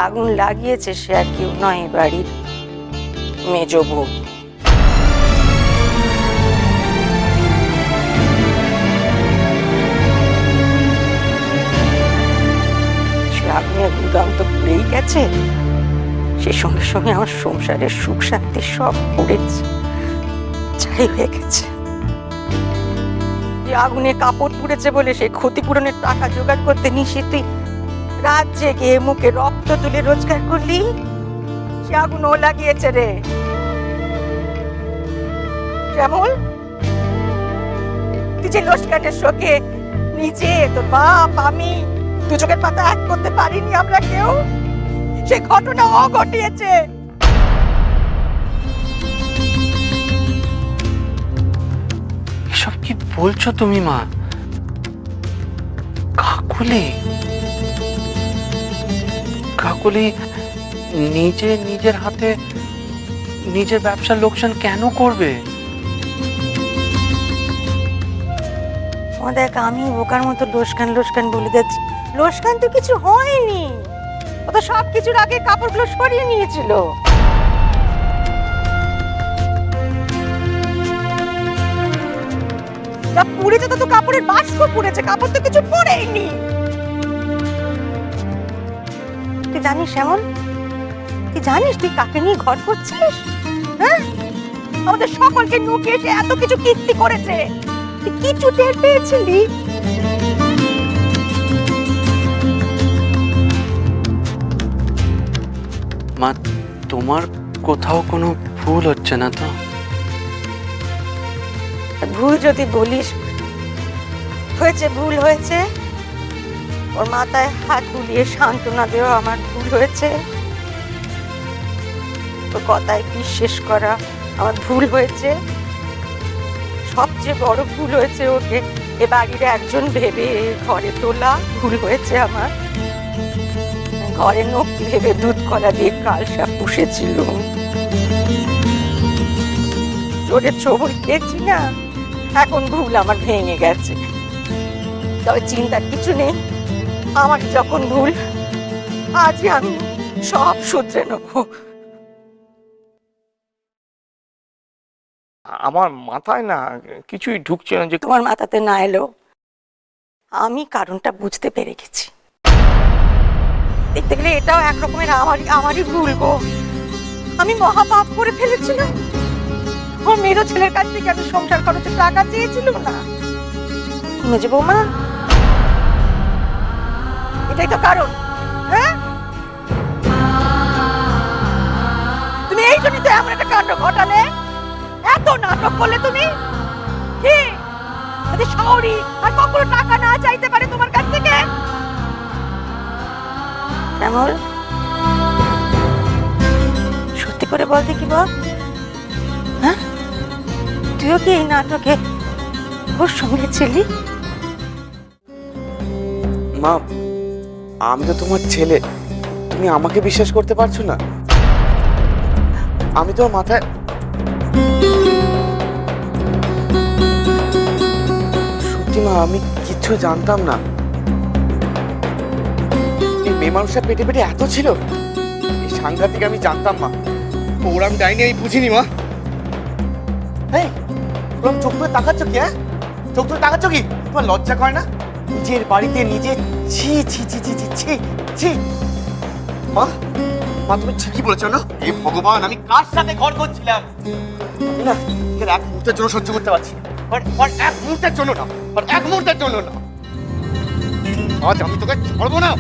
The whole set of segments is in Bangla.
আগুন লাগিয়েছে সে আর কেউ নয়, বাড়ির মেজ বউ। সে আগুনের গুদাম তো পুড়েই গেছে, সে সঙ্গে সঙ্গে আমার সংসারের সুখ শান্তি সব পুড়েছে, ছাই হয়ে গেছে। আগুনে কাপড় পুড়েছে বলে সেই ক্ষতিপূরণের টাকা জোগাড় করতে নিষেধ রাত জেগে মুখে রক্ত তুলে রোজগার করলি, সে আগুন ও লাগিয়েছে রে। শ্যামল, তুই যে লোসকানের শোকে নিজে, তোর বাপ, আমি দু চোখের পাতা এক করতে পারিনি আমরা কেউ, সে ঘটনা ও ঘটিয়েছে। এসব কি বলছো তুমি মা? কাকুলি কাকুলি নিজের হাতে নিজের ব্যবসার লোকসান কেন করবে? দেখ, আমি বোকার মতো লোসকান লোসকান বলে যাচ্ছি। লোসকান তো কিছু হয়নি, ও তো সব কিছুর আগে কাপড়গুলো সরিয়ে নিয়েছিল। পুড়েছে তো কাপড়ের বাস্ক পুড়েছে, কাপড় তো কিছু পরেইনি। তুই জানিস এমন, তুই জানিস তুই কাকে নিয়ে ঘর করছিস? হ্যাঁ, আমাদের সকলকে নুকিয়ে এসে এত কিছু কীর্তি করেছে, তুই কিছু টের পেয়েছিলি? মা, তোমার কোথাও কোনো ভুল হচ্ছে না তো? ভুল যদি বলিস, হয়েছে, ভুল হয়েছে। ওর মাথায় হাত বুলিয়ে সান্ত্বনা দেওয়া আমার ভুল হয়েছে, ওর কথায় বিশ্বাস করা আমার ভুল হয়েছে। সবচেয়ে বড় ভুল হয়েছে ওকে এ বাড়ির একজন ভেবে ঘরে তোলা ভুল হয়েছে আমার। ঘরে নখ ভেবে দুধ কলা দিয়ে কালসা পুষেছিল, জোরে চোবর খেয়েছি না, এখন ভুল আমার ভেঙে গেছে। তবে চিন্তার কিছু নেই, আমার যখন ভুল, আজই আমি সব শুধরে নেব। আমার মাথায় না কিছুই ঢুকছে না। যে তোমার মাথাতে না এলো, আমি কারণটা বুঝতে পেরে গেছি। দেখতে গেলে এটাও একরকমের আমারই ভুল গো। আমি মহাপাপ করে ফেলেছিলাম। আমার মেয়ের ছেলের কাছ থেকে আমি সংসার খরচের টাকা চেয়েছিলাম না। মেজে বৌমা, এটাই তো কারণ। হ্যাঁ, তুমি এই জন্যই তো এমন একটা কাণ্ড ঘটালে, এত নাটক করলে তুমি। কি শহরি আর কখনো টাকা না চাইতে পারে তোমার কাছ থেকে? শ্যামল, সত্যি করে বলতে কি বল, হ্যাঁ, তুইও কি এই নাটকে ওর সঙ্গে ছিলি? মা, আমি তো তোমার ছেলে, তুমি আমাকে বিশ্বাস করতে পারছো না? আমি তো মাথায় সত্যি মা, আমি কিচ্ছু জানতাম না। এই মেয়ে মানুষের পেটে পেটে এত ছিল, এই সাংঘাতিক আমি জানতাম মা। ওরা আমি ডাইনি, আমি বুঝিনি মা। এই ওরম চোখ তুলে তাকাচ্ছ কি? হ্যাঁ, চোখ তুলে তাকাচ্ছ কি? তোমার লজ্জা করে না? নিজের বাড়িতে নিজে ছি ছি ছি ছি ছি ছি ছি। মা, মা তুমি ঠিকই বলেছো না? এই ভগবান, আমি কার সাথে ঘর করছিলাম? আমি না এর এক মুহূর্তের জন্য সহ্য করতে পারছি না। আর এক মুহূর্তের জন্য না, আর এক মুহূর্তের জন্য না। আজ আমি তোকে ছাড়বো না।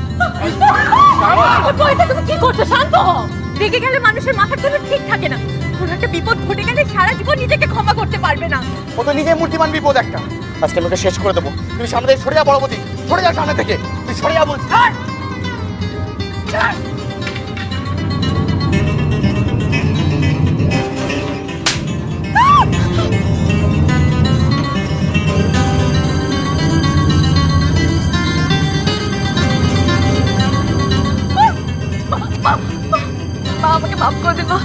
তুমি কি করছো? শান্ত হও। রেগে গেলে মানুষের মাথার তুলে ঠিক থাকে না। কোনো একটা বিপদ ঘটে গেলে সারা জীবন নিজেকে ক্ষমা করতে পারবে না। ও তো নিজের মূর্তিমান বিপদ একটা। আজকে আমি ওকে শেষ করে দেবো। তুমি সামনে থেকে সরে যা বড়বতী, সরে যা সামনে থেকে, তুই সরে যা বলছি। মা, আমাকে মাফ করে দিন মা,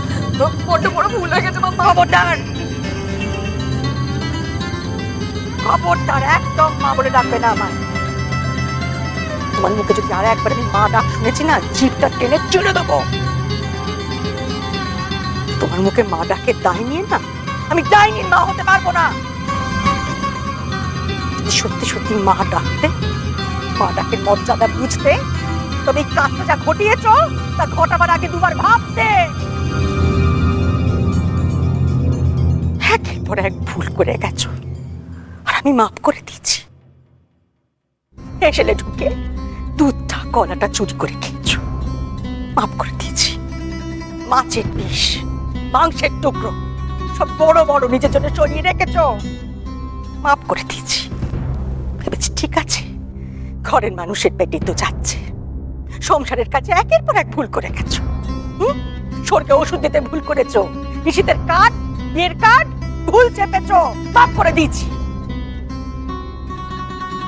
বড্ড বড় ভুল হয়ে গেছে মা। খবরদার, খবরদার, একদম মা বলে ডাকবে না আমার। তোমার মুখে যদি আর একবার আমি মা ডাক শুনেছি না, জিভটা টেনে চলে দেবো। তোমার মুখে মা ডাকের দায় নিয়ে না আমি ডাইনির মা হতে পারবো না। যদি সত্যি সত্যি মা ডাকতে, মা ডাকের মর্যাদা বুঝতে, তবে এই কাজটা যা ঘটিয়েছ তা ঘটাবার আগে দুবার ভাবতে। একের পর এক ভুল করে গেছো আর আমি মাফ করে দিয়েছি। এসেলে ঢুকে দুধটা কলাটা চুরি করে খেয়েছো, মাফ করে দিয়েছি। মাছের পিস, মাংসের টুকরো সব বড় বড় নিজের জন্য সরিয়ে রেখেছো, মাফ করে দিয়েছি। ভেবেছি ঠিক আছে, ঘরের মানুষের পেটে তো যাচ্ছে। সংসারের কাছে একের পর এক ভুল করে গেছো। স্বর্গে ওষুধ দিতে ভুল করেছো, নিশীথের কাঠ, বিয়ের কাঠ ভুল চেপেছো, মাফ করে দিয়েছি।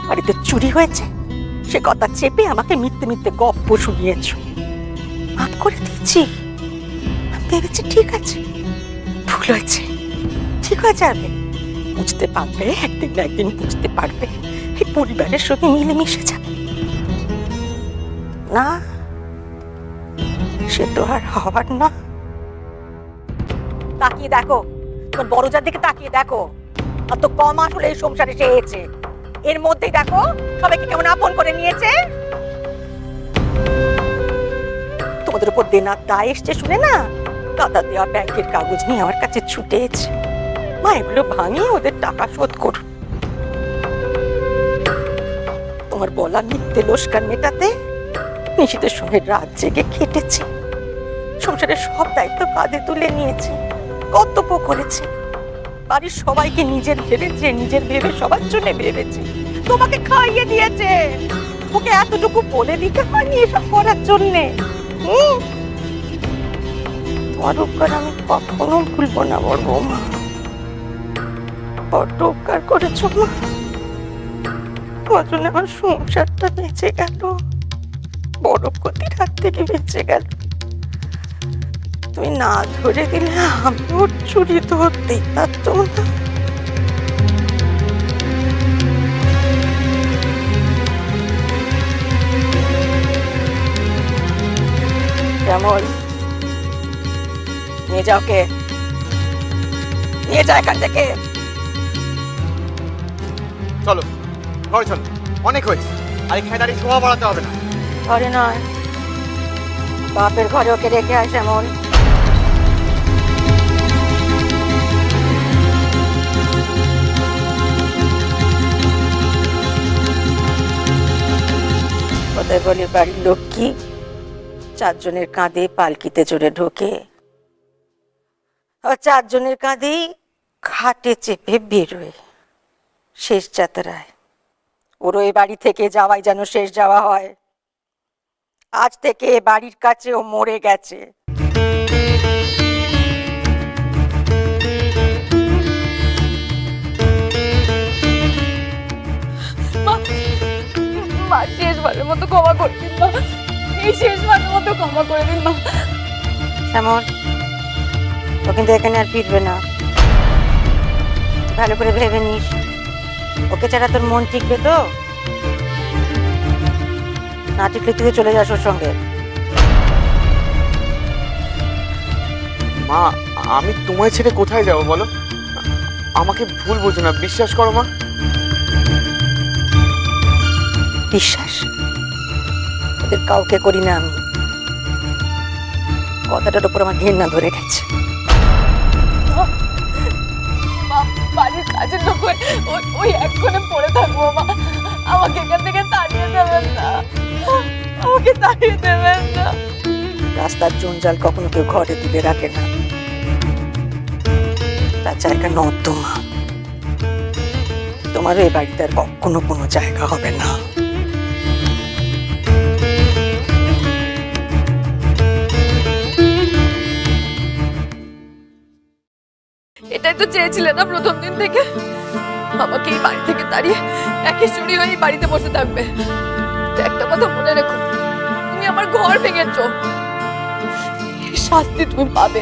বাড়িতে চুরি হয়েছে সে কথা চেপে আমাকে মিথ্যে মিথ্যে গপ্প শুনিয়েছো, মাফ করে দিয়েছি। আমি ভেবেছি ঠিক আছে, ভুল হয়েছে, ঠিক হয়ে যাবে, বুঝতে পারবে, একদিন না একদিন বুঝতে পারবে, এই পরিবারের সঙ্গে মিলেমিশে যাবে। না, সে তো আর হবার না। তাকিয়ে দেখো, তোমার বড়জার দিকে তাকিয়ে দেখো, আর তো কম আসলে এই সংসারে সে এসেছে। এর মধ্যেই দেখো সবাইকে কেমন আপন করে নিয়েছে। তোমাদের উপর দেনার দায় এসছে শুনে না, দাদা দেওয়া ব্যাংকের কাগজ নিয়ে আমার কাছে ছুটে এসেছে। মা এগুলো ভাঙিয়ে ওদের টাকা শোধ করুন। তোমার বলা মিথ্যে লোস্কার মেটাতে নিশীথের সঙ্গে রাত জেগে খেটেছে, সংসারের সব দায়িত্ব কাঁধে তুলে নিয়েছে, কর্তব্য করেছে, বাড়ির সবাইকে নিজের ভেবেছে, নিজের ভেবে সবার জন্য ভেবেছে, তোমাকে খাইয়ে দিয়েছে। ওকে এতটুকু বলে দিতে হয়নি এসব করার জন্যে। তোমার উপকার আমি কখনো ভুলবো না বড় বৌমা, বড্ড উপকার করেছো মা। তোমার জন্য আমার সংসারটা বেঁচে গেল, বড় ক্ষতির হাত থেকে বেঁচে গেল। তুমি না ধরে দিলে আমি ওর চুরি ধরতেই পারতাম না। শ্যামল, নিয়ে যাও, কে নিয়ে যায় এখান থেকে। চলো ঘরে চলো, অনেক হয়েছে, আর এখানে দাঁড়িয়ে শোভা বাড়াতে হবে না। ঘরে নয়, বাপের ঘরে ওকে রেখে আয় শ্যামল। কোথায় বলি বাড়ির লক্ষ্মী চারজনের কাঁধে পালকিতে চড়ে ঢোকে, আর চারজনের কাঁধেই খাটে চেপে বেরোয় শেষ যাত্রায়। ওর ওই বাড়ি থেকে যাওয়াই যেন শেষ যাওয়া হয়। আজ থেকে বাড়ির কাছে ও মরে গেছে। মা শেষবারের মতো ক্ষমা করে দিন মা, এই শেষবারের মতো ক্ষমা করে দিন মা। শ্যামল, ও কিন্তু এখানে আর ফিরবে না, ভালো করে ভেবে নিস। ওকে ছাড়া তোর মন টিকবে তো? না টিকলে তুই চলে যাস ওর সঙ্গে। মা, আমি তোমায় ছেড়ে কোথায় যাব বলো? আমাকে ভুল বোঝো না, বিশ্বাস করো মা। বিশ্বাস ওদের কাউকে করি না আমি। কথাটার উপর আমার ঘৃণা ধরে গেছে। মা, বাড়ির কাজের লোক হয়ে ওই এক কোণে পড়ে থাকবো মা, আমাকে এখান থেকে তাড়িয়ে দেবেন না, আমাকে তাড়িয়ে দেবেন না। রাস্তার জঞ্জাল কখনো কেউ ঘরে তুলে রাখে না, তার জায়গা নর্দমা। তোমারও এই বাড়িতে আর কখনো কোনো জায়গা হবে না। এটাই তো চেয়েছিলে না প্রথম দিন থেকে, আমাকে এই বাড়ি থেকে তাড়িয়ে একে চুরি হয়ে এই বাড়িতে বসে থাকবে। তো একটা কথা মনে রেখো, তুমি আমার ঘর ভেঙেছো, এর শাস্তি তুমি পাবে।